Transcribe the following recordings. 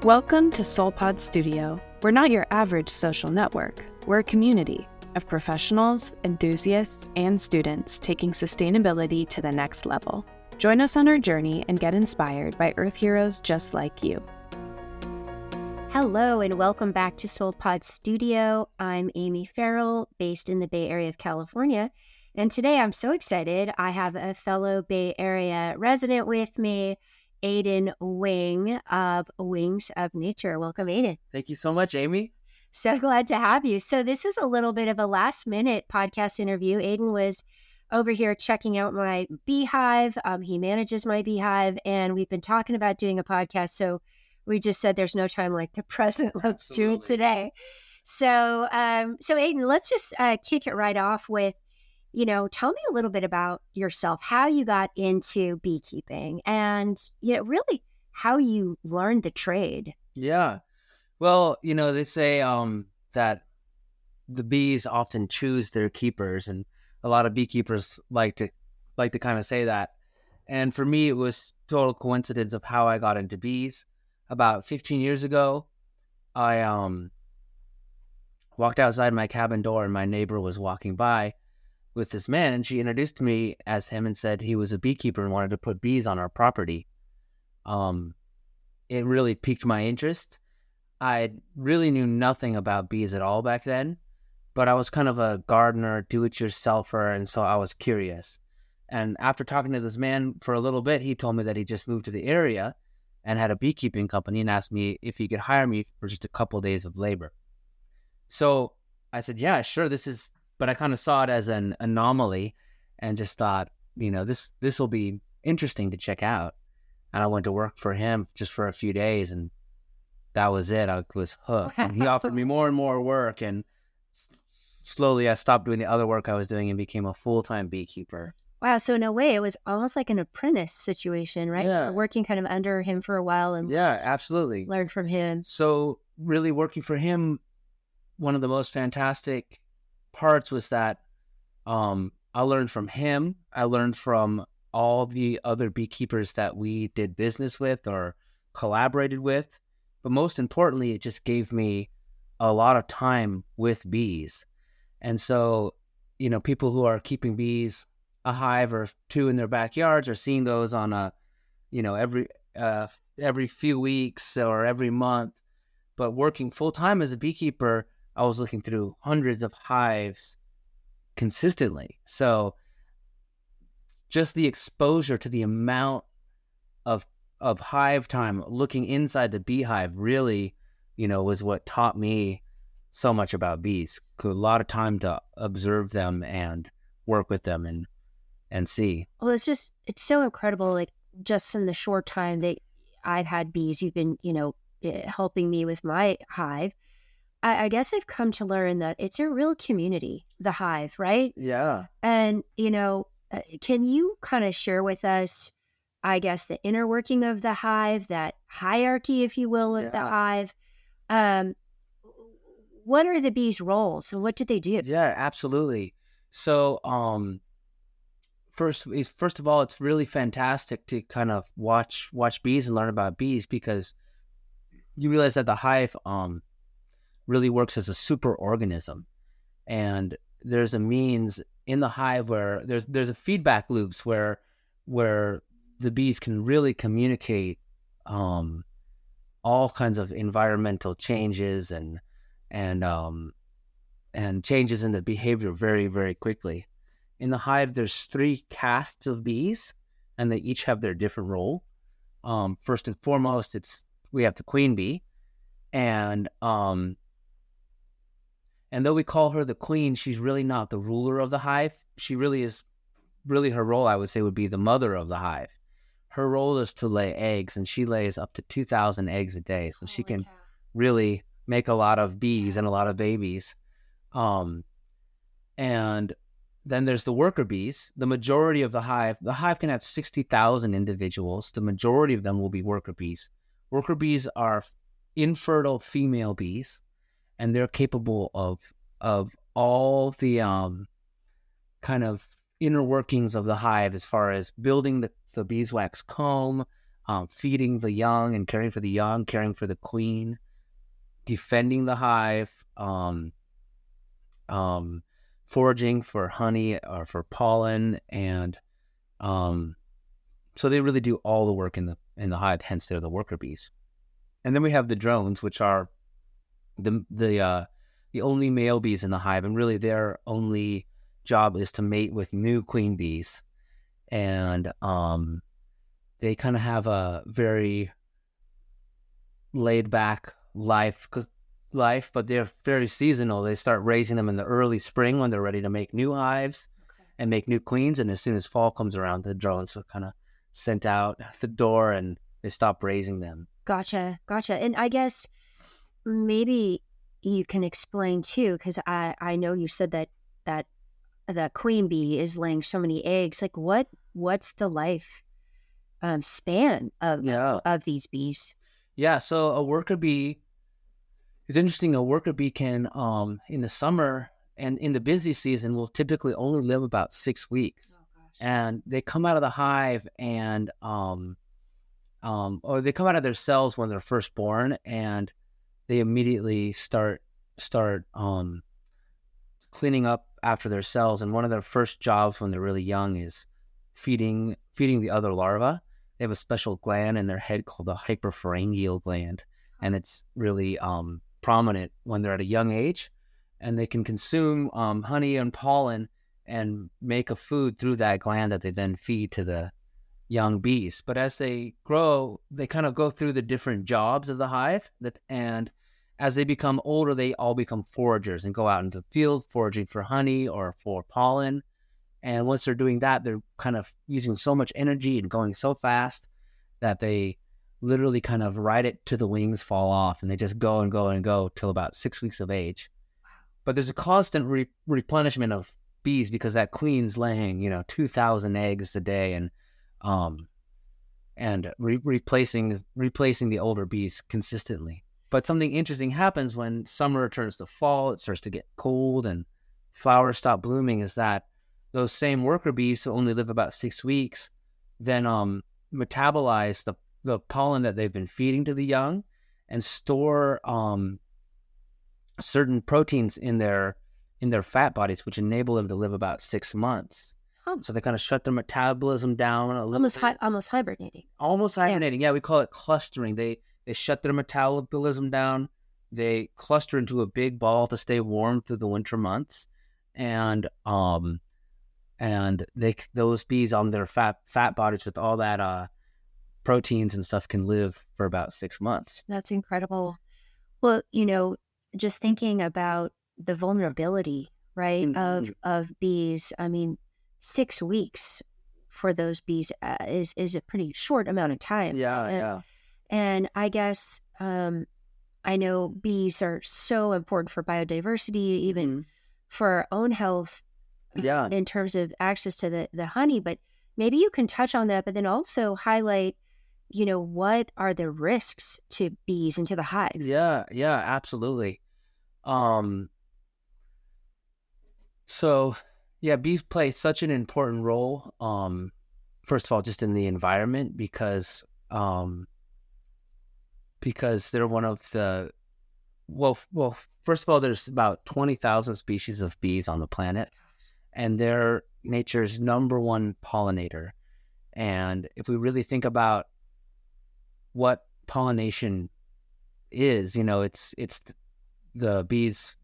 Welcome to SolPods Studio. We're not your average social network. We're a community of professionals, enthusiasts, and students taking sustainability to the next level. Join us on our journey and get inspired by Earth heroes just like you. Hello and welcome back to SolPods Studio. I'm Amy Farrell, based in the Bay Area of California. And today I'm so excited. I have a fellow Bay Area resident with me, Aidan Wing of Wings of Nature. Welcome, Aidan. Thank you so much, Amy. So glad to have you. So this is a little bit of a last minute podcast interview. Aidan was over here checking out my beehive. He manages my beehive, and we've been talking about doing a podcast. So we just said there's no time like the present. Let's do it today. So Aidan, let's just kick it right off with, tell me a little bit about yourself, how you got into beekeeping and, really how you learned the trade. Yeah. Well, they say that the bees often choose their keepers, and a lot of beekeepers like to kind of say that. And for me, it was total coincidence of how I got into bees. About 15 years ago, I walked outside my cabin door, and my neighbor was walking by with this man, and she introduced me as him and said he was a beekeeper and wanted to put bees on our property. It really piqued my interest. I really knew nothing about bees at all back then, but I was kind of a gardener, do-it-yourselfer, and so I was curious. And after talking to this man for a little bit, he told me that he just moved to the area and had a beekeeping company and asked me if he could hire me for just a couple of days of labor. So I said, yeah, sure, but I kind of saw it as an anomaly and just thought, this will be interesting to check out. And I went to work for him just for a few days, and that was it. I was hooked. And he offered me more and more work, and slowly I stopped doing the other work I was doing and became a full-time beekeeper. Wow. So in a way, it was almost like an apprentice situation, right? Yeah. You're working kind of under him for a while and yeah, absolutely. learn from him. So really working for him, one of the most fantastic parts was that I learned from him. I learned from all the other beekeepers that we did business with or collaborated with. But most importantly, it just gave me a lot of time with bees. And so, people who are keeping bees, a hive or two in their backyards, are seeing those on every few weeks or every month. But working full time as a beekeeper, I was looking through hundreds of hives consistently. So just the exposure to the amount of hive time, looking inside the beehive, really, was what taught me so much about bees. A lot of time to observe them and work with them and see. Well, it's so incredible. Like just in the short time that I've had bees, you've been, helping me with my hive. I guess I've come to learn that it's a real community, the hive, right? Yeah. And, can you kind of share with us, I guess, the inner working of the hive, that hierarchy, if you will, of the hive? What are the bees' roles and what do they do? Yeah, absolutely. So, first of all, it's really fantastic to kind of watch bees and learn about bees, because you realize that the hive really works as a super organism, and there's a means in the hive where there's a feedback loops where the bees can really communicate all kinds of environmental changes and changes in the behavior very, very quickly. In the hive, there's 3 castes of bees, and they each have their different role. First and foremost, we have the queen bee, and though we call her the queen, she's really not the ruler of the hive. She really is. Really, her role, I would say, would be the mother of the hive. Her role is to lay eggs, and she lays up to 2,000 eggs a day, so she can really make a lot of bees and a lot of babies. And then there's the worker bees. The majority of the hive can have 60,000 individuals. The majority of them will be worker bees. Worker bees are infertile female bees, and they're capable of all the kind of inner workings of the hive, as far as building the beeswax comb, feeding the young and caring for the young, caring for the queen, defending the hive, foraging for honey or for pollen, and so they really do all the work in the hive. Hence, they're the worker bees. And then we have the drones, which are the only male bees in the hive, and really their only job is to mate with new queen bees, and they kind of have a very laid back life, but they're very seasonal. They start raising them in the early spring when they're ready to make new hives and make new queens. And as soon as fall comes around, the drones are kind of sent out the door and they stop raising them. Gotcha. And I guess maybe you can explain too, because I know you said that the queen bee is laying so many eggs. Like what's the life span of these bees? Yeah, so a worker bee, it's interesting. A worker bee can, in the summer and in the busy season, will typically only live about 6 weeks. Oh, gosh. And they come out of the hive and, or they come out of their cells when they're first born, and they immediately start cleaning up after their cells. And one of their first jobs when they're really young is feeding the other larvae. They have a special gland in their head called the hyperpharyngeal gland, and it's really prominent when they're at a young age, and they can consume honey and pollen and make a food through that gland that they then feed to the young bees. But as they grow, they kind of go through the different jobs of the hive, and as they become older, they all become foragers and go out into the field foraging for honey or for pollen. And once they're doing that, they're kind of using so much energy and going so fast that they literally kind of ride it till the wings fall off, and they just go and go and go till about 6 weeks of age. Wow. But there's a constant replenishment of bees because that queen's laying, 2,000 eggs a day, and replacing the older bees consistently. But something interesting happens when summer turns to fall. It starts to get cold and flowers stop blooming. Is that those same worker bees who only live about 6 weeks then metabolize the pollen that they've been feeding to the young and store certain proteins in their fat bodies, which enable them to live about 6 months. Oh. So they kind of shut their metabolism down a little bit. Almost hibernating. Almost hibernating. Yeah, we call it clustering. They shut their metabolism down. They cluster into a big ball to stay warm through the winter months, and those bees on their fat bodies with all that proteins and stuff can live for about 6 months. That's incredible. Well, just thinking about the vulnerability, right, Mm-hmm. of bees. I mean, 6 weeks for those bees is a pretty short amount of time. Yeah. And I guess I know bees are so important for biodiversity, even for our own health. Yeah. In terms of access to the honey, but maybe you can touch on that, but then also highlight, what are the risks to bees and to the hive? Yeah, absolutely. So yeah, bees play such an important role. First of all, just in the environment, because they're one of the first of all, there's about 20,000 species of bees on the planet, and they're nature's number one pollinator. And if we really think about what pollination is, it's the bees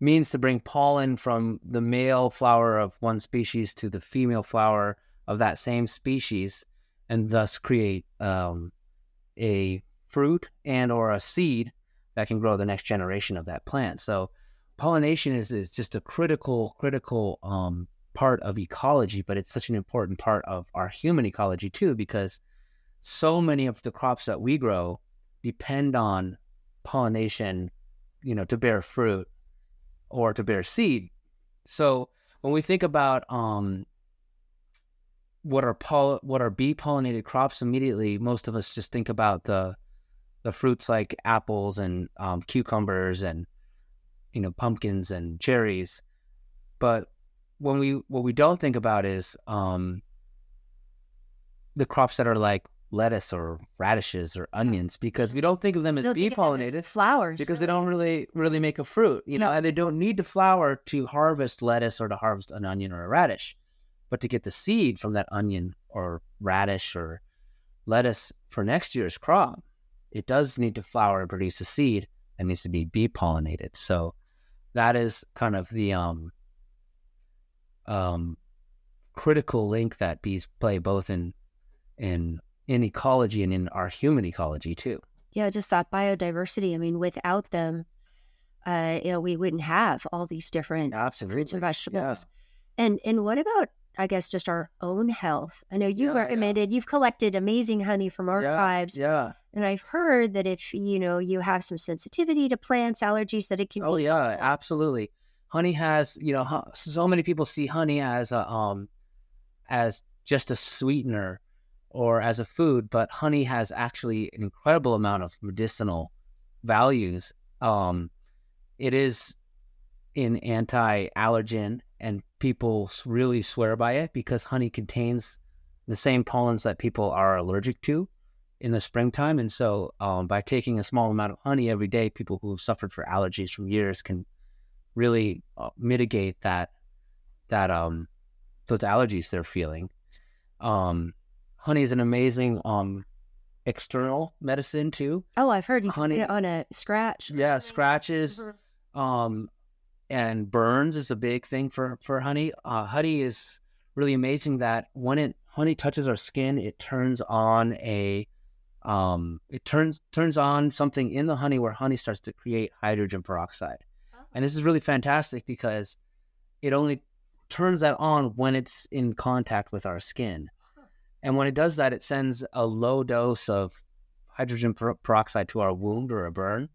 means to bring pollen from the male flower of one species to the female flower of that same species, and thus create a fruit and or a seed that can grow the next generation of that plant. So pollination is just a critical part of ecology, but it's such an important part of our human ecology too, because so many of the crops that we grow depend on pollination, to bear fruit or to bear seed. So when we think about what are bee pollinated crops, immediately most of us just think about the fruits like apples and cucumbers and pumpkins and cherries. But what we don't think about is the crops that are like lettuce or radishes or onions, because we don't think of them as bee pollinated flowers, because they don't really make a fruit, and they don't need to flower to harvest lettuce or to harvest an onion or a radish. But to get the seed from that onion or radish or lettuce for next year's crop, it does need to flower and produce a seed and needs to be bee pollinated. So that is kind of the critical link that bees play both in ecology and in our human ecology too. Yeah, just that biodiversity. I mean, without them, we wouldn't have all these different fruits and vegetables. Yes. And what about, I guess, just our own health? I know you recommended, you've collected amazing honey from archives. Yeah. And I've heard that if, you have some sensitivity to plants, allergies, that it can be helpful. Absolutely. Honey has, so many people see honey as just a sweetener or as a food, but honey has actually an incredible amount of medicinal values. It is an anti-allergen, and people really swear by it because honey contains the same pollens that people are allergic to in the springtime. And so by taking a small amount of honey every day, people who have suffered for allergies for years can really mitigate those allergies they're feeling. Honey is an amazing external medicine too. Oh, I've heard you can put it on a scratch. Yeah, scratches. And burns is a big thing for honey. Honey is really amazing that when honey touches our skin, it turns on turns on something in the honey where honey starts to create hydrogen peroxide. And this is really fantastic because it only turns that on when it's in contact with our skin. And when it does that, it sends a low dose of hydrogen peroxide to our wound or a burn.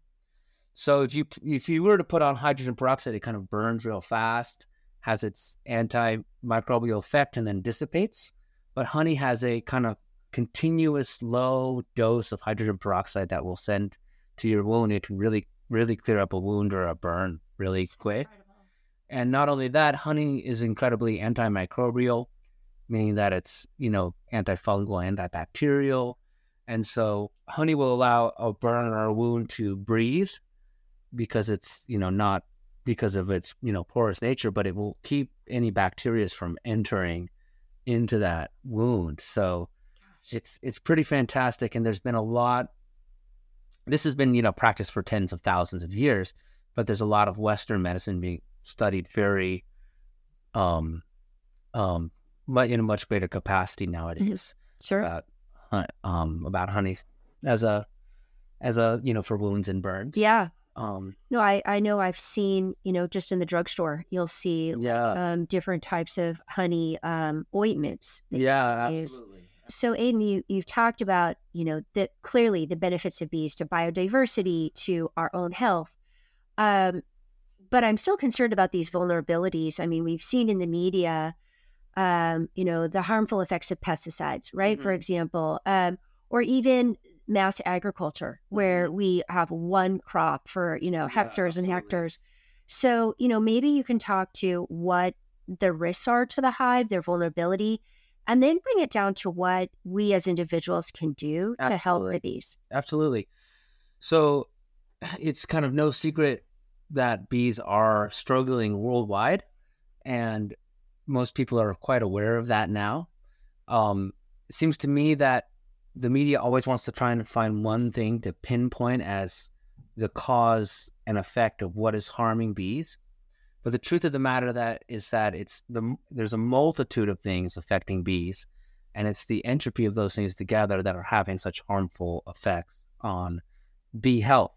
So if you were to put on hydrogen peroxide, it kind of burns real fast, has its antimicrobial effect, and then dissipates. But honey has a kind of continuous low dose of hydrogen peroxide that will send to your wound. It can really, really clear up a wound or a burn really quick. And not only that, honey is incredibly antimicrobial, meaning that it's, antifungal, antibacterial. And so honey will allow a burn or a wound to breathe because it's, not because of its, porous nature, but it will keep any bacteria from entering into that wound. So it's pretty fantastic. And there's been a lot, this has been, practiced for tens of thousands of years, but there's a lot of Western medicine being studied very, in a much greater capacity nowadays. Sure. About honey as a for wounds and burns. Yeah. No, I know I've seen, just in the drugstore, you'll see different types of honey ointments. Yeah, absolutely. So Aidan, you've talked about, clearly the benefits of bees to biodiversity, to our own health. But I'm still concerned about these vulnerabilities. I mean, we've seen in the media, the harmful effects of pesticides, right? Mm-hmm. For example, or even mass agriculture, where we have one crop for, hectares and hectares. So, maybe you can talk to what the risks are to the hive, their vulnerability, and then bring it down to what we as individuals can do to help the bees. Absolutely. So it's kind of no secret that bees are struggling worldwide, and most people are quite aware of that now. It seems to me that the media always wants to try and find one thing to pinpoint as the cause and effect of what is harming bees. But the truth of the matter is that there's a multitude of things affecting bees, and it's the entropy of those things together that are having such harmful effects on bee health.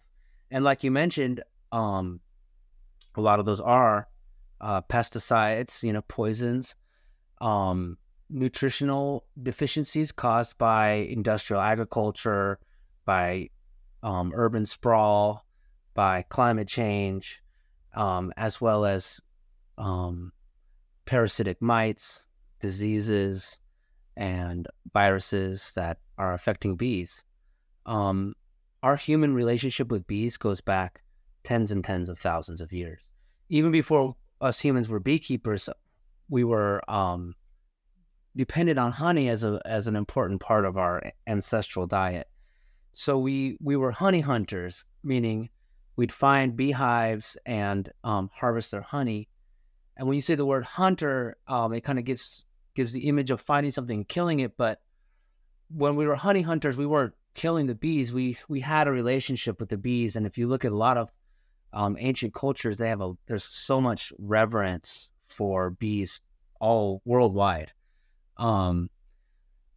And like you mentioned, a lot of those are pesticides, poisons, nutritional deficiencies caused by industrial agriculture, by urban sprawl, by climate change, as well as parasitic mites, diseases, and viruses that are affecting bees. Our human relationship with bees goes back tens and tens of thousands of years. Even before us humans were beekeepers, we were depended on honey as an important part of our ancestral diet. So we were honey hunters, meaning we'd find beehives and harvest their honey. And when you say the word hunter, it kind of gives the image of finding something and killing it. But when we were honey hunters, we weren't killing the bees. We had a relationship with the bees. And if you look at a lot of ancient cultures, there's so much reverence for bees all worldwide. And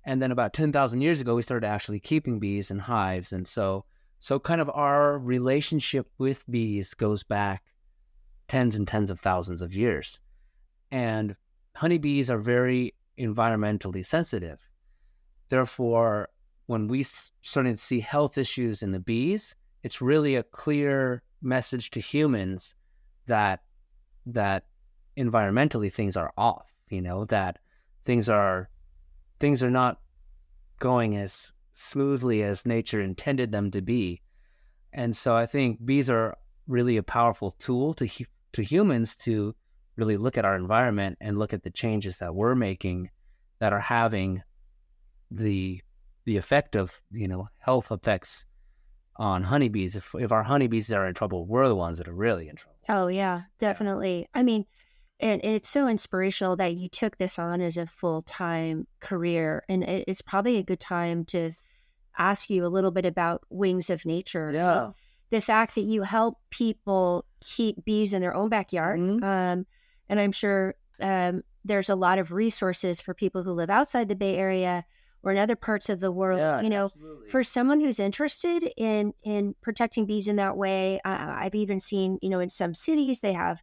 then about 10,000 years ago, we started actually keeping bees in hives. And so kind of our relationship with bees goes back tens and tens of thousands of years. And honeybees are very environmentally sensitive. Therefore, when we started to see health issues in the bees, it's really a clear message to humans that environmentally things are off, that things are not going as smoothly as nature intended them to be. And so I think bees are really a powerful tool to humans to really look at our environment and look at the changes that we're making that are having the effect of, health effects on honeybees. If our honeybees are in trouble, we're the ones that are really in trouble. Oh, yeah, definitely. Yeah. I mean, and it's so inspirational that you took this on as a full-time career. And it's probably a good time to ask you a little bit about Wings of Nature. Yeah. The fact that you help people keep bees in their own backyard. Mm-hmm. And I'm sure there's a lot of resources for people who live outside the Bay Area or in other parts of the world. Yeah, absolutely. For someone who's interested in protecting bees in that way, I've even seen, in some cities, they have,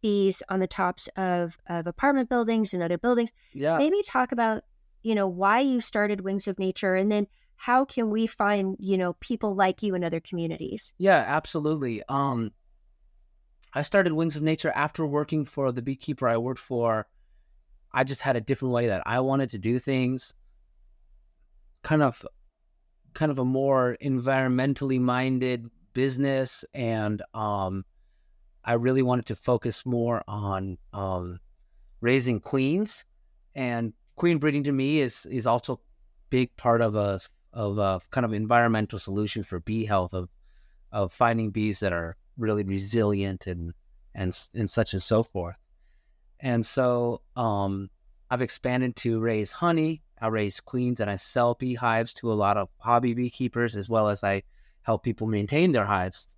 bees on the tops of apartment buildings and other buildings. Yeah. Maybe talk about, why you started Wings of Nature, and then how can we find, people like you in other communities? Yeah, absolutely. I started Wings of Nature after working for the beekeeper I worked for. I just had a different way that I wanted to do things. Kind of a more environmentally minded business, and I really wanted to focus more on raising queens, and queen breeding to me is also a big part of a kind of environmental solution for bee health, of finding bees that are really resilient and such and so forth. And so I've expanded to raise honey. I raise queens, and I sell beehives to a lot of hobby beekeepers, as well as I help people maintain their hives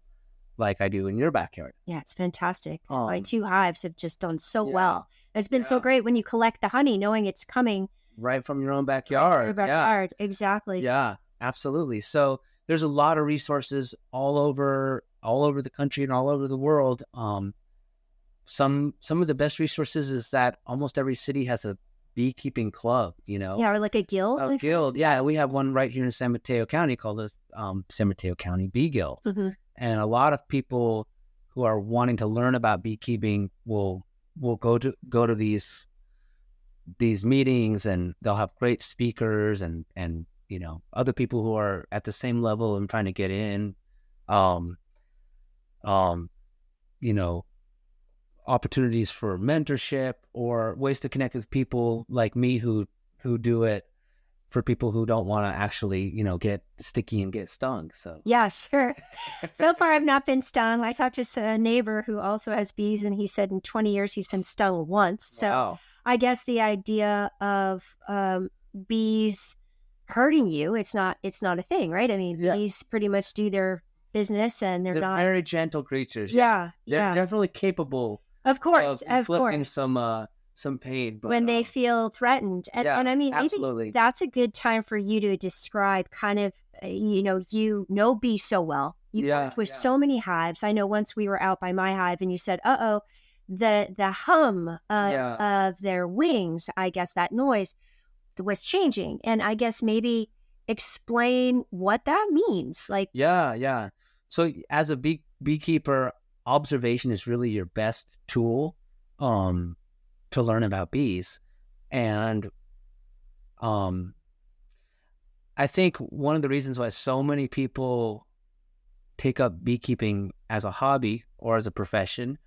like I do in your backyard. Yeah, it's fantastic. My 2 hives have just done so well. It's been so Yeah. great when you collect the honey, knowing it's coming Right from your own backyard. your backyard. Exactly. Yeah, absolutely. So there's a lot of resources all over the country and all over the world. Some of the best resources is that almost every city has a beekeeping club, Yeah, or like a guild. A guild. Yeah, we have one right here in San Mateo County called the San Mateo County Bee Guild. Mm-hmm. And a lot of people who are wanting to learn about beekeeping will go to these meetings, and they'll have great speakers and other people who are at the same level and trying to get in. Opportunities for mentorship or ways to connect with people like me who do it for people who don't want to actually, get sticky and get stung. So Yeah, sure. So far, I've not been stung. I talked to a neighbor who also has bees, and he said in 20 years he's been stung once. So wow. I guess the idea of bees hurting you, it's not a thing, right? I mean, bees pretty much do their business, and they're not very gentle creatures. Yeah, They're definitely capable. Of course, of inflicting some pain, but, when they feel threatened. And I mean, absolutely. maybe that's a good time for you to describe kind of, you know bees so well. You've worked with so many hives. I know once we were out by my hive, and you said, the hum of their wings, I guess that noise was changing. And I guess maybe explain what that means. Like, Yeah. So as a beekeeper, observation is really your best tool to learn about bees. And I think one of the reasons why so many people take up beekeeping as a hobby or as a profession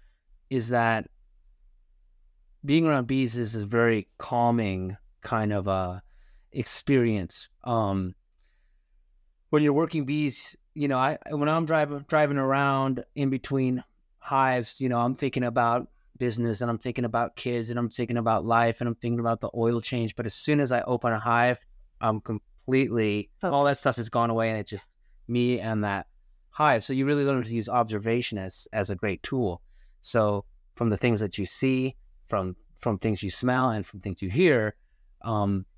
is that being around bees is a very calming kind of experience. When you're working bees, when I'm driving around in between hives, I'm thinking about business, and I'm thinking about kids, and I'm thinking about life, and I'm thinking about the oil change. But as soon as I open a hive, I'm completely all that stuff has gone away, and it's just me and that hive. So you really learn to use observation as a great tool. So from the things that you see, from things you smell, and from things you hear,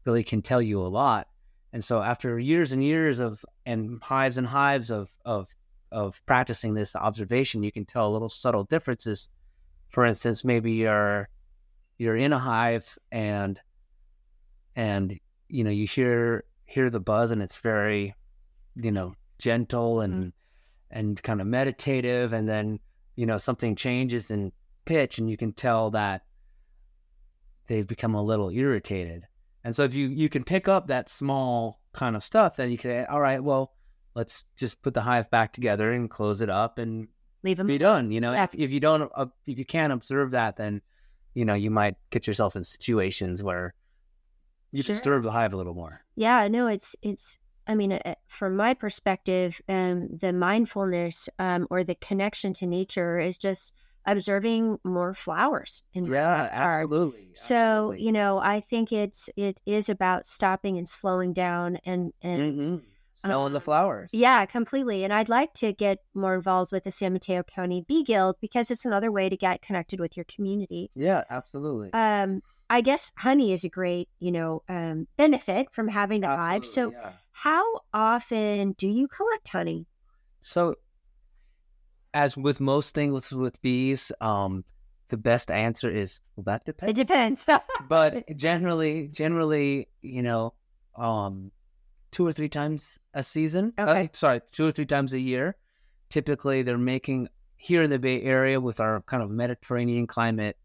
really can tell you a lot. And so after years and years of hives and hives of practicing this observation, you can tell little subtle differences. For instance, maybe you're in a hive and you hear the buzz, and it's very gentle and kind of meditative, and then something changes in pitch, and you can tell that they've become a little irritated. And so if you can pick up that small kind of stuff, then you can say, all right, well, let's just put the hive back together and close it up and leave them be done. Yeah. If you can't observe that, then you might get yourself in situations where you disturb the hive a little more. Yeah, no, it's. I mean, from my perspective, the mindfulness or the connection to nature is just observing more flowers. Absolutely. So I think it is about stopping and slowing down and smelling the flowers. Yeah, completely. And I'd like to get more involved with the San Mateo County Bee Guild, because it's another way to get connected with your community. Yeah, absolutely. I guess honey is a great, benefit from having the hive. So how often do you collect honey? So as with most things with bees, the best answer is, well, that depends. It depends. But generally, 2 or 3 times a season. Okay. 2 or 3 times a year. Typically, they're making, here in the Bay Area with our kind of Mediterranean climate,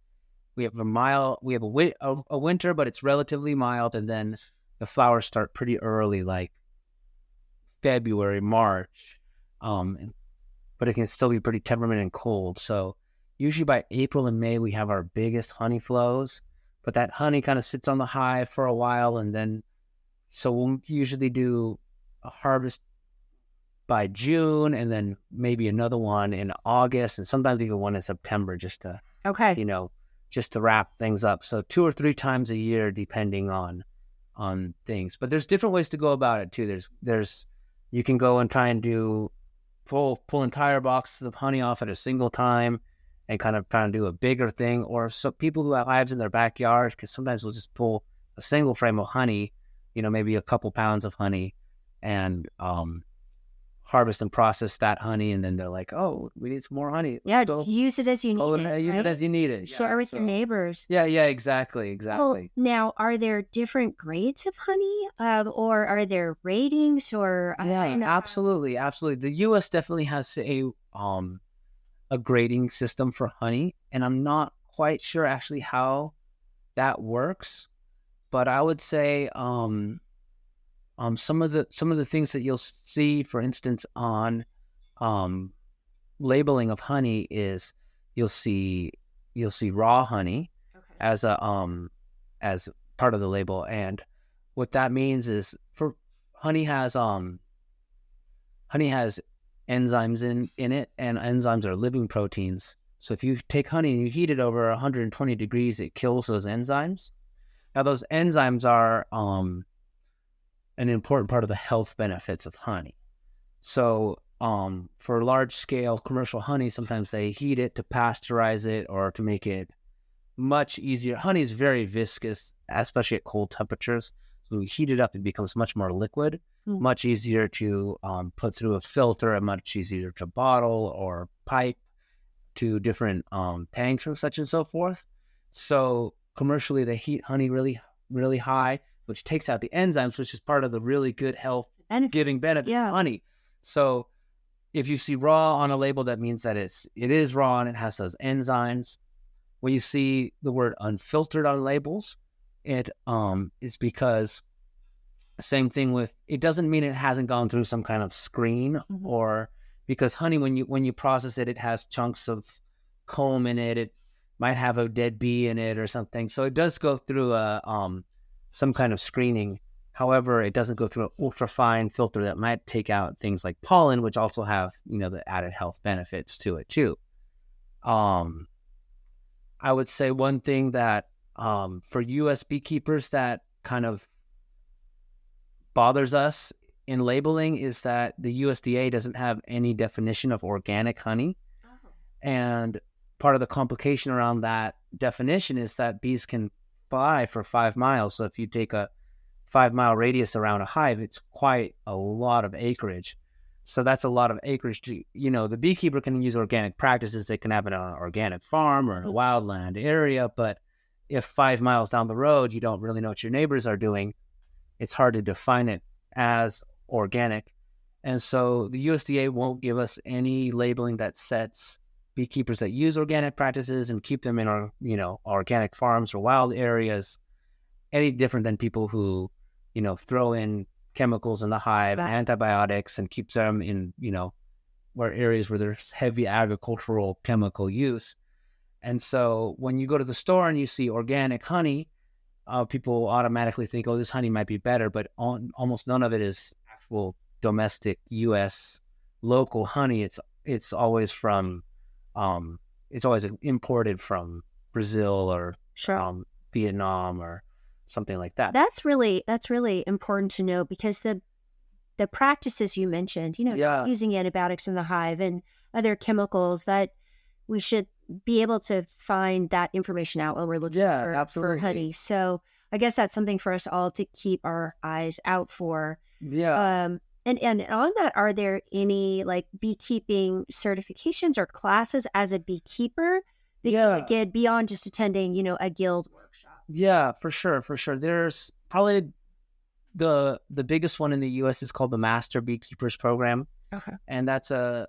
we have a winter, but it's relatively mild, and then the flowers start pretty early, like February, March, but it can still be pretty temperament and cold. So usually by April and May, we have our biggest honey flows, but that honey kind of sits on the hive for a while, and then so we'll usually do a harvest by June, and then maybe another one in August, and sometimes even one in September, just to just to wrap things up. So 2 or 3 times a year, depending on things. But there's different ways to go about it too. There's you can go and try and do pull entire boxes of honey off at a single time, and kind of try and do a bigger thing. Or so people who have hives in their backyard, because sometimes we'll just pull a single frame of honey, maybe a couple pounds of honey, and harvest and process that honey, and then they're like, oh, we need some more honey. Just use it as you need it. Use it as you need it. Share with your neighbors. Yeah, exactly. Well, now, are there different grades of honey, or are there ratings, or? Absolutely. The U.S. definitely has a grading system for honey, and I'm not quite sure actually how that works, but I would say some of the things that you'll see, for instance, on labeling of honey is you'll see raw honey as as part of the label, and what that means is honey has enzymes in it, and enzymes are living proteins. So if you take honey and you heat it over 120 degrees, it kills those enzymes. Now those enzymes are an important part of the health benefits of honey. So for large-scale commercial honey, sometimes they heat it to pasteurize it or to make it much easier. Honey is very viscous, especially at cold temperatures. So when you heat it up, it becomes much more liquid, much easier to put through a filter, and much easier to bottle or pipe to different tanks and such and so forth. So commercially, they heat honey really, really high, which takes out the enzymes, which is part of the really good health-giving benefits of honey. So if you see raw on a label, that means that it is raw and it has those enzymes. When you see the word unfiltered on labels, it is because same thing with, it doesn't mean it hasn't gone through some kind of screen, or because honey, when you process it, it has chunks of comb in it. It might have a dead bee in it or something. So it does go through some kind of screening. However, it doesn't go through an ultrafine filter that might take out things like pollen, which also have, the added health benefits to it too. I would say one thing that for U.S. beekeepers that kind of bothers us in labeling is that the USDA doesn't have any definition of organic honey. Oh. And part of the complication around that definition is that bees can fly for 5 miles. So if you take a 5-mile radius around a hive, it's quite a lot of acreage. So that's a lot of acreage. The beekeeper can use organic practices. They can have it on an organic farm or in a wildland area. But if 5 miles down the road, you don't really know what your neighbors are doing, it's hard to define it as organic. And so the USDA won't give us any labeling that sets beekeepers that use organic practices and keep them in our, organic farms or wild areas any different than people who, throw in chemicals in the hive, antibiotics, and keep them in, where areas where there's heavy agricultural chemical use. And so when you go to the store and you see organic honey, people automatically think, oh, this honey might be better, but almost none of it is actual domestic U.S. local honey. It's always from, it's always imported from Brazil or Vietnam or something like that. That's really important to know, because the practices you mentioned, using antibiotics in the hive and other chemicals, that we should be able to find that information out when we're looking for honey. So I guess that's something for us all to keep our eyes out for. Yeah. And on that, are there any like beekeeping certifications or classes as a beekeeper that you would get beyond just attending, a guild workshop? Yeah, for sure. There's probably the biggest one in the U.S. is called the Master Beekeepers Program. Okay. And that's a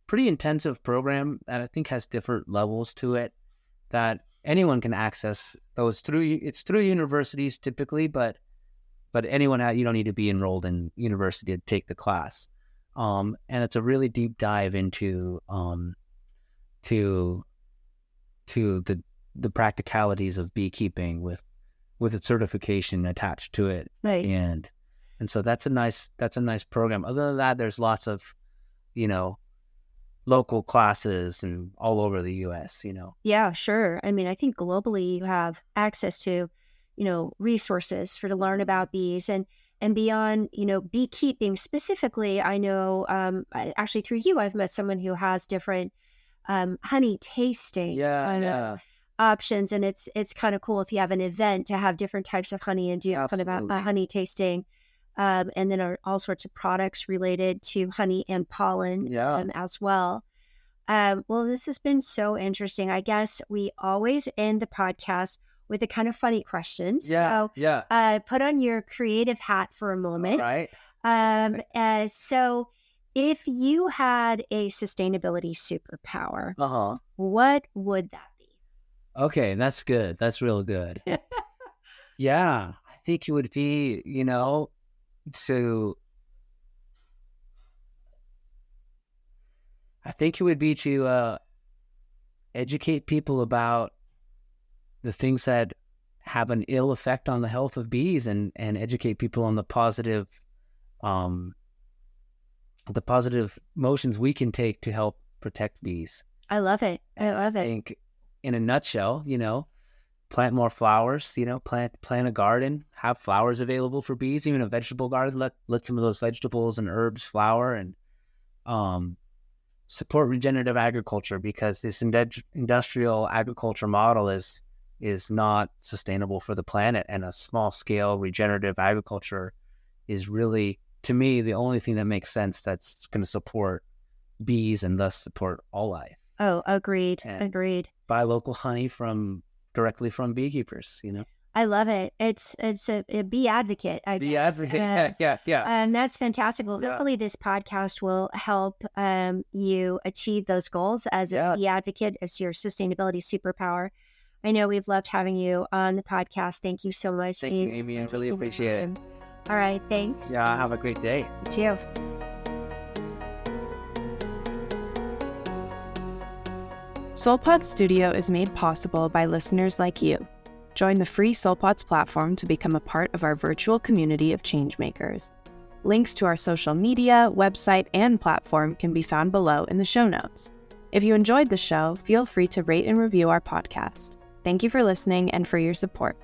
pretty intensive program that I think has different levels to it that anyone can access. Though it's through universities typically, but anyone you don't need to be enrolled in university to take the class. And it's a really deep dive into to the practicalities of beekeeping with its certification attached to it. Nice. And so that's a nice program. Other than that, there's lots of, local classes and all over the US, Yeah, sure. I mean, I think globally you have access to, resources to learn about bees and beyond, beekeeping specifically. I know, actually through you, I've met someone who has different honey tasting options, and it's kind of cool if you have an event to have different types of honey and do kind of a honey tasting, and then all sorts of products related to honey and pollen as well. Well, this has been so interesting. I guess we always end the podcast with a kind of funny question. So put on your creative hat for a moment. All right. So if you had a sustainability superpower, what would that be? Okay, that's good. That's real good. Yeah, I think it would be, to educate people about the things that have an ill effect on the health of bees, and educate people on the positive motions we can take to help protect bees. I love it. I think in a nutshell, plant more flowers, plant a garden, have flowers available for bees, even a vegetable garden, let some of those vegetables and herbs flower, and support regenerative agriculture, because this industrial agriculture model is not sustainable for the planet, and a small scale regenerative agriculture is really, to me, the only thing that makes sense that's going to support bees and thus support all life. Oh, agreed. Buy local honey directly from beekeepers, I love it. It's a bee advocate. Bee advocate. Yeah. And that's fantastic. Well, hopefully this podcast will help you achieve those goals as a bee advocate, as your sustainability superpower. I know we've loved having you on the podcast. Thank you so much. Thank you, Amy. I really appreciate it. All right. Thanks. Yeah. Have a great day. You too. SolPods Studio is made possible by listeners like you. Join the free SolPods platform to become a part of our virtual community of changemakers. Links to our social media, website, and platform can be found below in the show notes. If you enjoyed the show, feel free to rate and review our podcast. Thank you for listening and for your support.